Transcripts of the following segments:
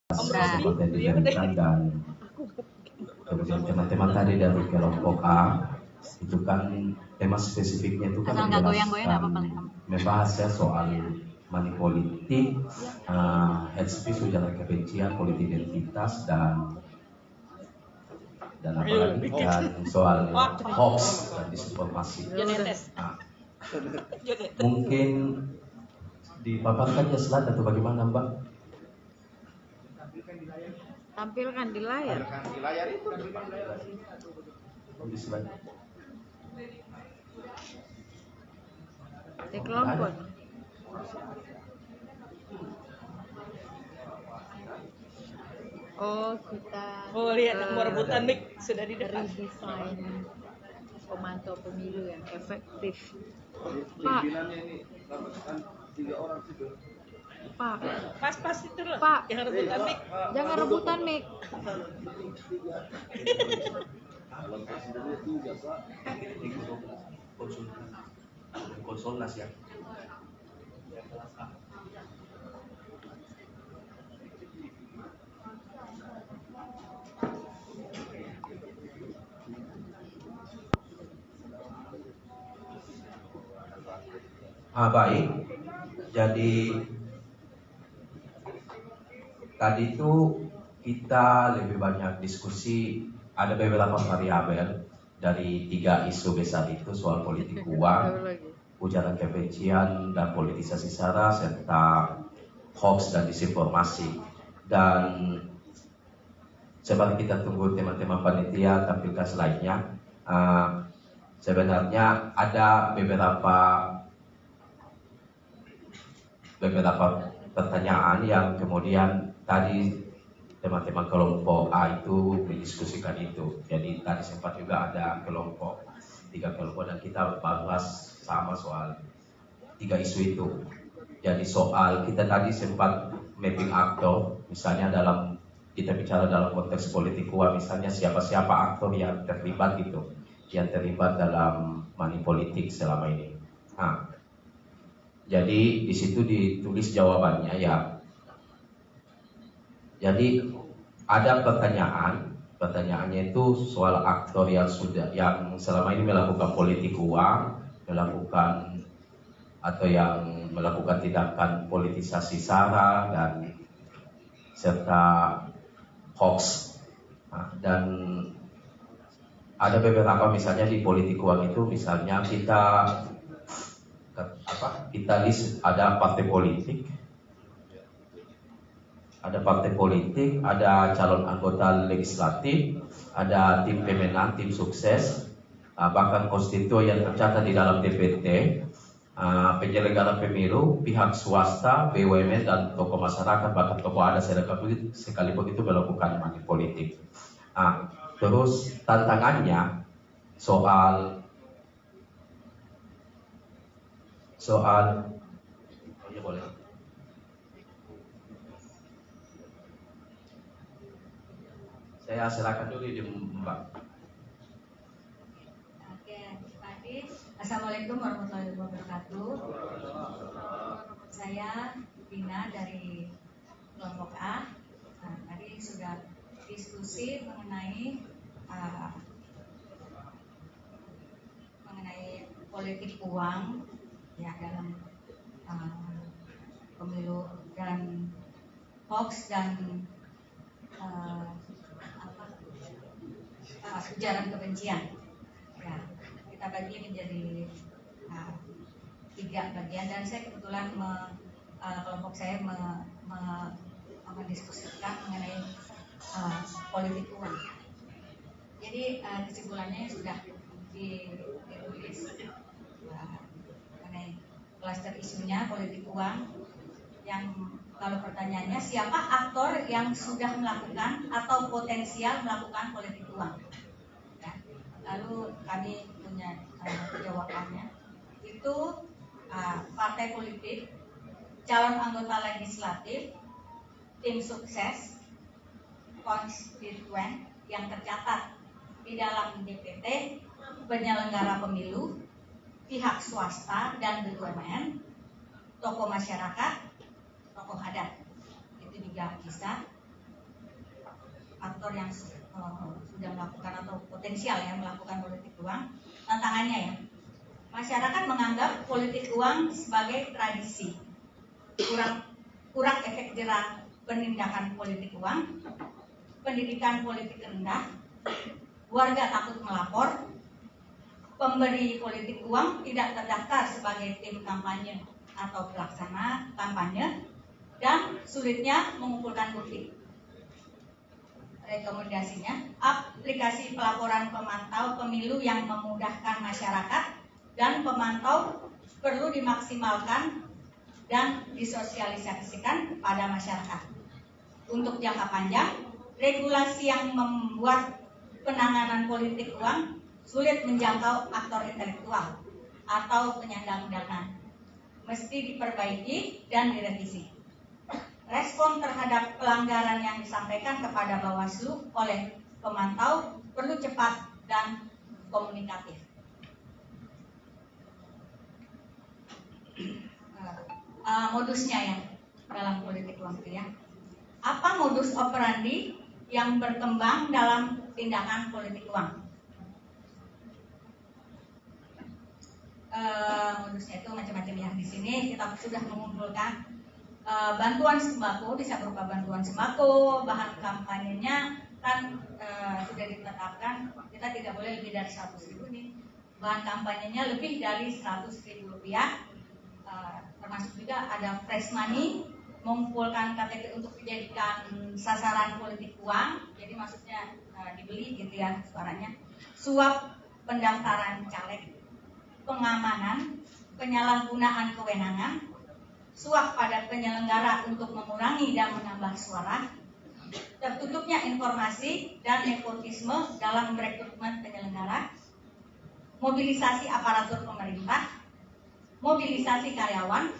seperti yang diberikan, dan kemudian teman-teman tadi dari kelompok A itu kan tema spesifiknya itu kan membahas ya soal money politik, hate speech, ujaran kebencian, politik identitas, dan apalagi dan soal hoax dan disinformasi. Mungkin dipaparkan ya slide atau bagaimana, Mbak? Tampilkan di layar. Di layar itu. Di slide. Di kelompok. Oh, kita. Oh, lihat mau rebutan mic sudah di depan. Redesign pemantau pemilu yang efektif. Pimpinannya ini kan 3 orang situ. Pak, Pas itu loh. Pak, Jangan rebutan mic. Jangan rebutan mic. Kalau presidennya 3, Pak. Konsultas ya. Baik. Jadi tadi itu kita lebih banyak diskusi, ada beberapa variabel dari 3 isu besar itu, soal politik uang, ujaran kebencian dan politisasi sara, serta hoax dan disinformasi. Dan seperti kita tunggu teman-teman panitia tampilkan slide-nya, sebenarnya ada beberapa pertanyaan yang kemudian tadi teman-teman kelompok A itu mendiskusikan itu. Jadi tadi sempat juga ada 3 kelompok dan kita bahas sama soal 3 isu itu. Jadi soal kita tadi sempat mapping aktor, misalnya kita bicara dalam konteks politik uang, misalnya siapa-siapa aktor yang terlibat gitu, yang terlibat dalam money politik selama ini. Jadi di situ ditulis jawabannya ya. Jadi ada pertanyaannya itu soal aktor yang selama ini melakukan politik uang, yang melakukan tindakan politisasi sara dan serta hoax. Dan ada beberapa misalnya di politik uang itu, misalnya kita list ada partai politik, ada calon anggota legislatif, ada tim pemenang, tim sukses, bahkan konstituen yang tercatat di dalam DPT, penyelenggara pemilu, pihak swasta, BUMN dan tokoh masyarakat, bahkan tokoh adat sekalipun itu melakukan money politik. Terus tantangannya soal boleh. Saya silakan dulu di Mbak. Oke, tadi Assalamualaikum warahmatullahi wabarakatuh. Saya Dina dari kelompok A. Tadi sudah diskusi mengenai politik uang ya dalam pemilu dan hoax dan ujaran kebencian. Ya, kita bagi menjadi 3 bagian, dan saya kebetulan kelompok saya mendiskusikan mengenai politik uang. Jadi kesimpulannya sudah ditulis mengenai klaster isunya politik uang, yang kalau pertanyaannya siapa aktor yang sudah melakukan atau potensial melakukan politik uang, ya. Lalu kami punya jawabannya, itu partai politik, calon anggota legislatif, tim sukses, konstituen yang tercatat di dalam DPT, penyelenggara pemilu, pihak swasta dan BUMN, tokoh masyarakat, tokoh adat. Itu juga bisa. aktor yang sudah melakukan atau potensial ya melakukan politik uang. Tantangannya ya, masyarakat menganggap politik uang sebagai tradisi, kurang efek jerah penindakan politik uang, pendidikan politik rendah, warga takut melapor, pemberi politik uang tidak terdaftar sebagai tim kampanye atau pelaksana kampanye, dan sulitnya mengumpulkan bukti. Rekomendasinya, aplikasi pelaporan pemantau pemilu yang memudahkan masyarakat dan pemantau perlu dimaksimalkan dan disosialisasikan kepada masyarakat. Untuk jangka panjang, regulasi yang membuat penanganan politik uang sulit menjangkau aktor intelektual atau penyandang dana mesti diperbaiki dan direvisi. Respon terhadap pelanggaran yang disampaikan kepada Bawaslu oleh pemantau perlu cepat dan komunikatif. Modusnya ya dalam politik uang itu ya. Apa modus operandi yang berkembang dalam tindakan politik uang? Modusnya itu macam-macam ya. Di sini kita sudah mengumpulkan bantuan sembako, bisa berupa bantuan sembako, bahan kampanyenya kan sudah ditetapkan kita tidak boleh lebih dari 100.000 nih. Bahan kampanyenya lebih dari 100.000 rupiah, termasuk juga ada fresh money, mengumpulkan KTP untuk dijadikan sasaran politik uang, jadi maksudnya dibeli gitu ya suaranya, suap pendaftaran caleg, pengamanan, penyalahgunaan kewenangan, suap pada penyelenggara untuk mengurangi dan menambah suara, tertutupnya informasi dan nepotisme dalam rekrutmen penyelenggara, mobilisasi aparatur pemerintah, mobilisasi karyawan,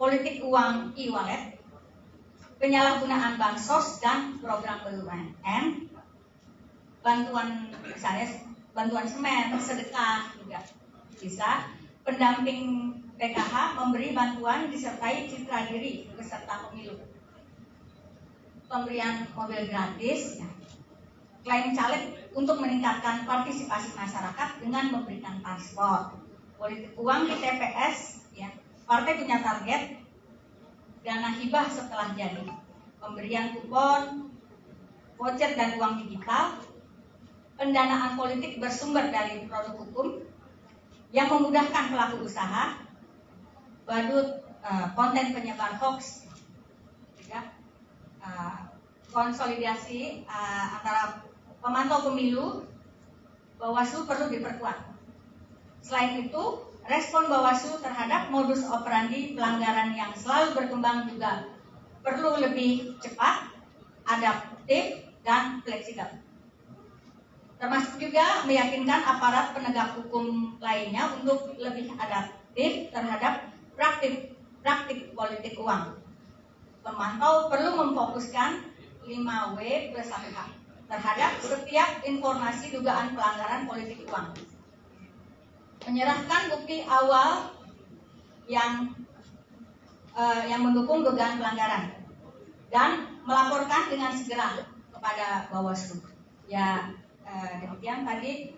politik uang e-wallet, penyalahgunaan bansos dan program BUMN, bantuan misalnya bantuan semen, sedekah juga bisa, pendamping PKH memberi bantuan disertai citra diri peserta pemilu, pemberian mobil gratis, ya. Klaim caleg untuk meningkatkan partisipasi masyarakat dengan memberikan paspor, politik uang di TPS, ya. Partai punya target dana hibah setelah jadi, pemberian kupon, voucher dan uang digital, pendanaan politik bersumber dari produk hukum yang memudahkan pelaku usaha, badut, konten penyebar hoax, juga konsolidasi antara pemantau pemilu, Bawaslu perlu diperkuat. Selain itu, respon Bawaslu terhadap modus operandi pelanggaran yang selalu berkembang juga perlu lebih cepat, adaptif, dan fleksibel. Termasuk juga meyakinkan aparat penegak hukum lainnya untuk lebih adaptif terhadap praktik politik uang. Pemantau perlu memfokuskan 5W plus 1H terhadap setiap informasi dugaan pelanggaran politik uang. Menyerahkan bukti awal yang mendukung dugaan pelanggaran dan melaporkan dengan segera kepada Bawaslu. Ya, demikian tadi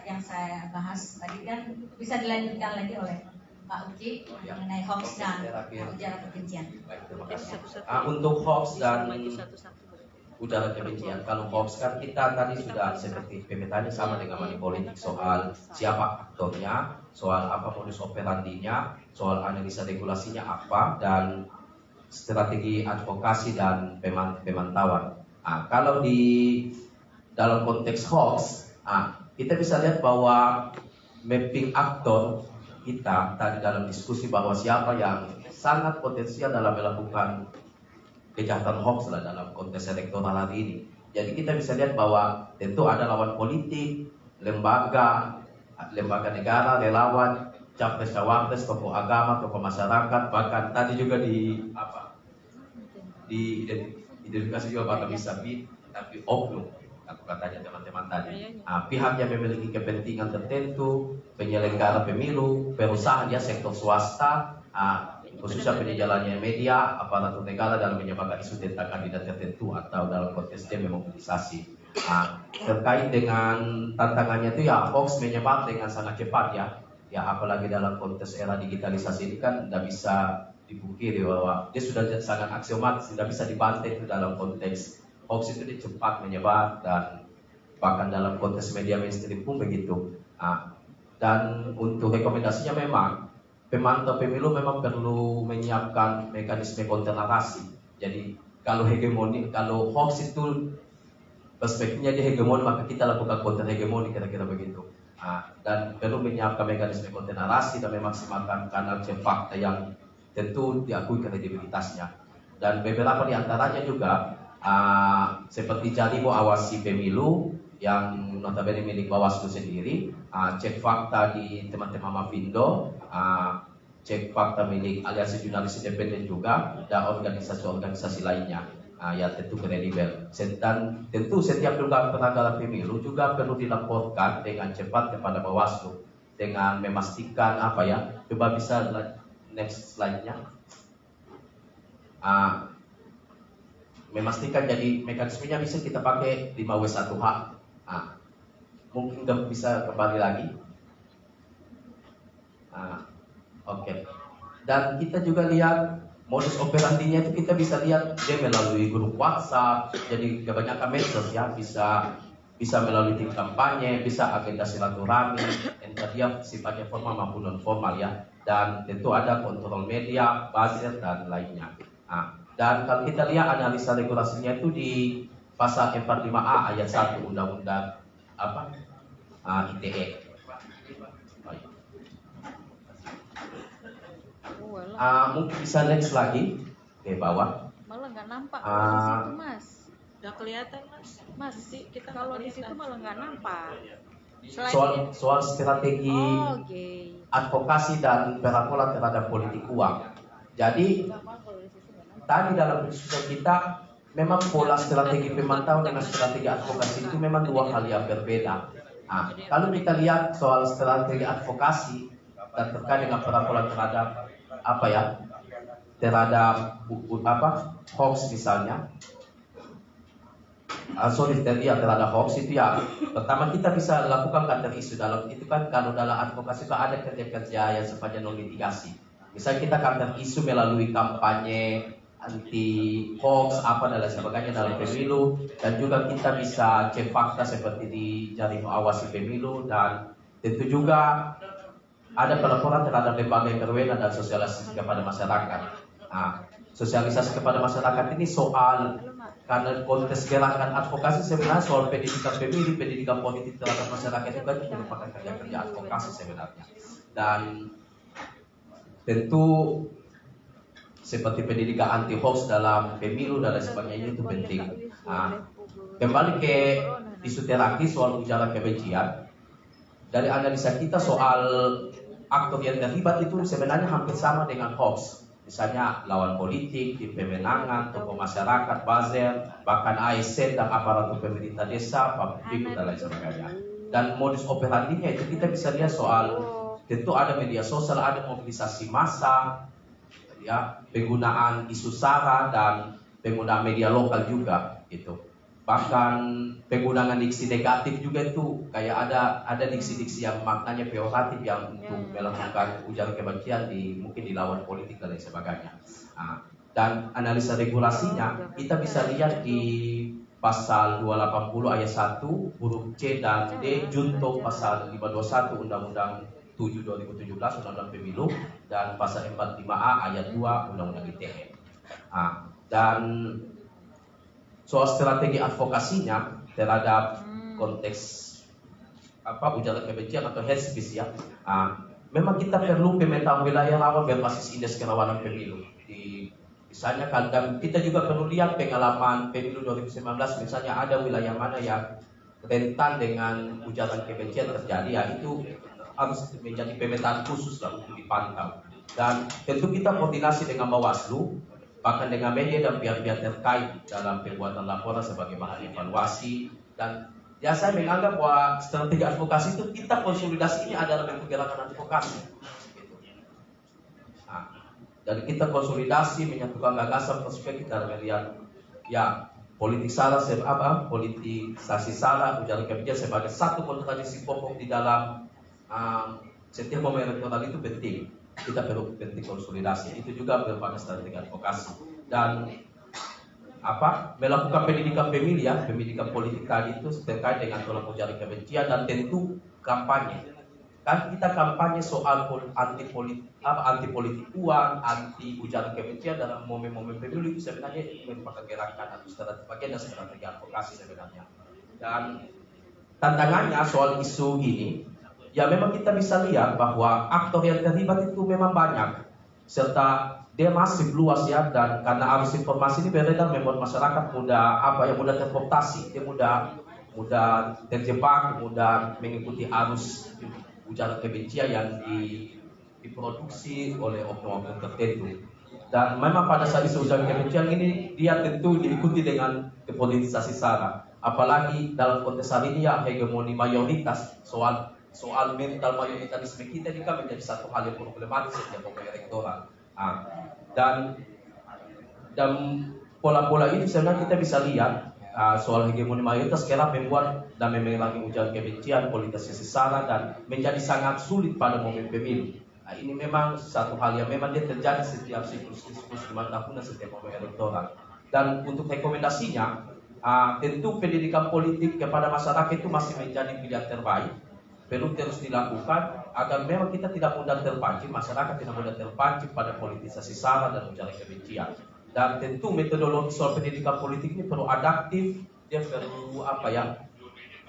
yang saya bahas tadi, dan bisa dilanjutkan lagi oleh Pak Uci mengenai hoax dan ujaran kebencian. Baik, terima kasih. Untuk hoax dan ujaran kebencian, kalau hoax kan kita tadi sudah seperti pemetaannya sama dengan money politik, soal siapa aktornya, soal apa modus operandinya, soal analisa regulasinya apa, dan strategi advokasi dan pemantauan. Kalau di dalam konteks hoax, kita bisa lihat bahwa mapping aktor kita tadi dalam diskusi bahwa siapa yang sangat potensial dalam melakukan kejahatan hoax dalam konteks elektoral hari ini. Jadi kita bisa lihat bahwa tentu ada lawan politik, lembaga negara, relawan, capres cawapres, tokoh agama, tokoh masyarakat, bahkan tadi juga diidentifikasi juga bahkan bisa tapi oknum. Aku katanya teman-teman tadi, pihak yang memiliki kepentingan tertentu, penyelenggara pemilu, perusahaan ya sektor swasta, khususnya penjalannya media, aparatur negara dalam menyebarkan isu tentang kandidat tertentu atau dalam konteks demobilisasi. Terkait dengan tantangannya itu ya hoax menyebar dengan sangat cepat ya. Ya apalagi dalam konteks era digitalisasi ini kan tidak bisa dipungkiri bahwa dia sudah sangat aksiomatis, tidak bisa dibantai itu dalam konteks hoax itu dia cepat menyebar dan bahkan dalam konteks media mainstream pun begitu. Dan untuk rekomendasinya memang pemantau pemilu memang perlu menyiapkan mekanisme kontrarasi. Jadi kalau hegemoni, kalau hoax itu perspektifnya dia hegemoni, maka kita lakukan kontra hegemoni kira-kira begitu. Dan perlu menyiapkan mekanisme kontrarasi dan memaksimalkan kanal cek fakta yang tentu diakui kredibilitasnya. Dan beberapa di antaranya juga seperti Jaringan Awasi Pemilu yang notabene milik Bawaslu sendiri, cek fakta di teman-teman Mafindo, cek fakta milik Aliansi Jurnalis Independen juga, dan organisasi-organisasi lainnya yang tentu kredibel. Dan tentu setiap dugaan pelanggaran pemilu juga perlu dilaporkan dengan cepat kepada Bawaslu dengan memastikan apa ya, coba bisa next slide-nya. Memastikan jadi mekanismenya bisa kita pakai 5W1H. Mungkin udah bisa kembali lagi. Oke. Dan kita juga lihat modus operandinya itu kita bisa lihat dia melalui grup WhatsApp. Jadi kebanyakan medsos ya, bisa melalui tim kampanye, bisa agenda silaturahmi, entah dia sifatnya formal maupun non formal ya. Dan tentu ada kontrol media, buzzer dan lainnya. Dan kalau kita lihat analisa regulasinya itu di pasal 45A ayat 1 Undang-Undang ITE. Mungkin bisa next lagi ke bawah. Malah nggak nampak kalau di situ, Mas. Udah kelihatan Mas. Kita Kalau di situ malah nggak nampak. Soal strategi advokasi dan perakulan terhadap politik uang. Jadi tadi dalam diskusi kita memang pola strategi pemantauan dengan strategi advokasi itu memang dua hal yang berbeda. Kalau kita lihat soal strategi advokasi dan terkait dengan perakulan terhadap hoax misalnya, terhadap hoax itu ya pertama kita bisa lakukan counter isu dalam itu kan. Kalau dalam advokasi itu ada kerja-kerja yang sifatnya non litigasi. Misalnya kita counter isu melalui kampanye anti hoax dan lain sebagainya dalam pemilu, dan juga kita bisa cek fakta seperti di Jaringan Awasi Pemilu, dan tentu juga ada pelaporan terhadap lembaga yang berwenang dan sosialisasi kepada masyarakat. Sosialisasi kepada masyarakat ini soal, karena konteks gerakan advokasi sebenarnya soal pendidikan pemilu, pendidikan politik terhadap masyarakat itu kan merupakan kerja-kerja advokasi sebenarnya. Dan tentu seperti pendidikan anti hoax dalam pemilu dan lain sebagainya itu penting. Kembali ke isu terakhir soal ujaran kebencian. Dari analisa kita soal aktor yang terlibat itu sebenarnya hampir sama dengan hoax. Misalnya lawan politik, tim pemenangan, tokoh masyarakat, buzzer, bahkan ASN dan aparatur pemerintah desa, publik dan lain sebagainya. Dan modus operandinya itu kita bisa lihat soal tentu ada media sosial, ada mobilisasi massa, ya, penggunaan isu sara dan penggunaan media lokal juga gitu. Bahkan penggunaan diksi negatif juga itu kayak ada diksi-diksi yang maknanya peyoratif yang untuk melakukan ujaran kebencian mungkin di lawan politik dan lain sebagainya. Dan analisa regulasinya kita bisa lihat di pasal 280 ayat 1 huruf C dan D junto pasal 521 Undang-Undang 7 2017 Undang-Undang Pemilu dan pasal 45A ayat 2 Undang-Undang ITE. Dan soal strategi advokasinya terhadap konteks ujaran kebencian atau hate speech ya, memang kita perlu pemetaan wilayah rawan berbasis indeks kerawanan pemilu. Misalnya dan kita juga perlu lihat pengalaman pemilu 2019, misalnya ada wilayah mana yang rentan dengan ujaran kebencian terjadi, ya itu harus menjadi pemetaan khusus lah untuk dipantau. Dan tentu kita koordinasi dengan Bawaslu, bahkan dengan media dan pihak-pihak terkait dalam pembuatan laporan sebagai bahan evaluasi. Dan ya saya menganggap bahwa strategi advokasi itu kita konsolidasi ini adalah bentuk gerakan advokasi. Dan kita konsolidasi menyatukan gagasan perspektif kita melihat ya politisasi sara ujaran kebencian sebagai satu kontradiksi pokok di dalam setiap momen elektoral itu penting. Kita perlu penting konsolidasi. Itu juga merupakan strategi advokasi dan melakukan pendidikan pemilih ya, pendidikan politik tadi itu terkait dengan tolak ujaran kebencian dan tentu kampanye. Kan kita kampanye soal anti politik uang, anti ujaran kebencian dalam momen-momen pemilu itu sebenarnya merupakan gerakan atau strategi bagian dari strategi advokasi sebenarnya. Dan tantangannya soal isu ini, ya memang kita bisa lihat bahwa aktor yang terlibat itu memang banyak, serta dia masih luas ya, dan karena arus informasi ini beredar membuat masyarakat mudah terkooptasi, dia mudah terjebak, mudah mengikuti arus ujaran kebencian yang diproduksi oleh oknum-oknum tertentu. Dan memang pada saat isu ujaran kebencian ini dia tentu diikuti dengan politisasi sara. Apalagi dalam konteks hari ini ya hegemoni mayoritas, soal mental mayoritarisme kita ini kan menjadi satu hal yang problematis setiap pemilu elektoral. Dan pola-pola ini sebenarnya kita bisa lihat soal hegemoni mayoritas sekarang membuat dan memerangi ujaran kebencian, politisasi sara dan menjadi sangat sulit pada momen pemilu. Ini memang satu hal yang memang dia terjadi setiap siklus 5 tahunan setiap momen elektoral. Dan untuk rekomendasinya, tentu pendidikan politik kepada masyarakat itu masih menjadi pilihan terbaik. Perlu terus dilakukan agar memang kita tidak mudah terpancing, masyarakat tidak mudah terpancing pada politisasi sara dan ujaran kebencian. Dan tentu metodologi soal pendidikan politik ini perlu adaptif, dia perlu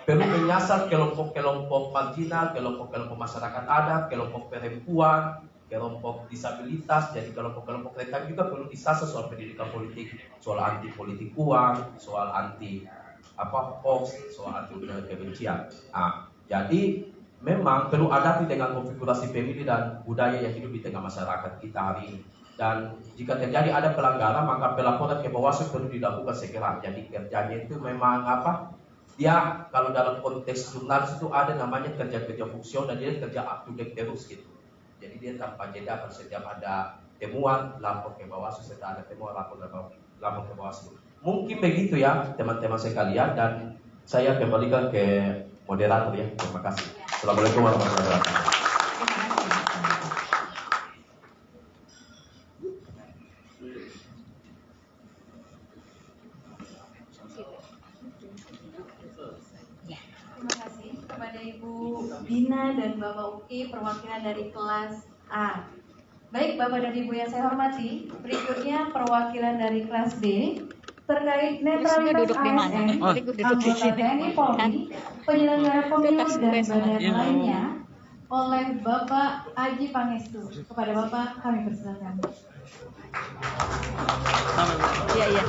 perlu menyasar kelompok-kelompok marginal, kelompok-kelompok masyarakat adat, kelompok perempuan, kelompok disabilitas. Jadi kelompok-kelompok rentan juga perlu disasar soal pendidikan politik, soal anti politik uang, soal anti hoax, soal anti ujaran kebencian. Jadi memang perlu adaptif dengan konfigurasi pemilih dan budaya yang hidup di tengah masyarakat kita hari ini. Dan jika terjadi ada pelanggaran, maka pelaporan ke Bawaslu perlu dilakukan segera. Jadi kerjanya itu memang dia kalau dalam konteks jurnalis itu ada namanya kerja-kerja fungsional dan dia kerja up to date terus gitu. Jadi dia tanpa jeda kalau setiap ada temuan lapor ke Bawaslu, setiap ada temuan lapor ke Bawaslu. Mungkin begitu ya teman-teman sekalian, dan saya kembalikan ke moderator ya. Terima kasih. Assalamualaikum warahmatullahi wabarakatuh. Ibu Dina dan Bapak Uki, perwakilan dari kelas A. Baik Bapak dan Ibu yang saya hormati, berikutnya perwakilan dari kelas B terkait netralitas ASN, anggota TNI Polri, penyelenggara pemilu dan badan lainnya oleh Bapak Aji Pangestu. Kepada Bapak kami persilakan. Iya.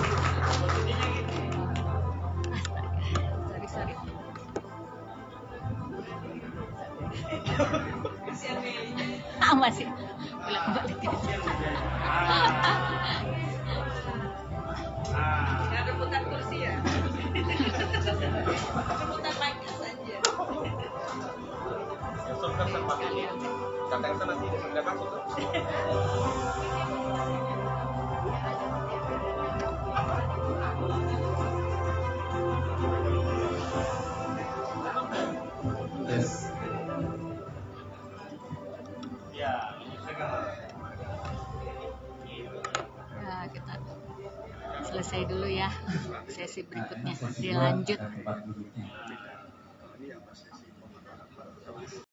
Masih bolak-balik. Rebutan kursi ya. Rebutan mic saja. Kata yang nanti sudah masuk. Yes. Nah, kita selesai dulu ya sesi berikutnya, dilanjut.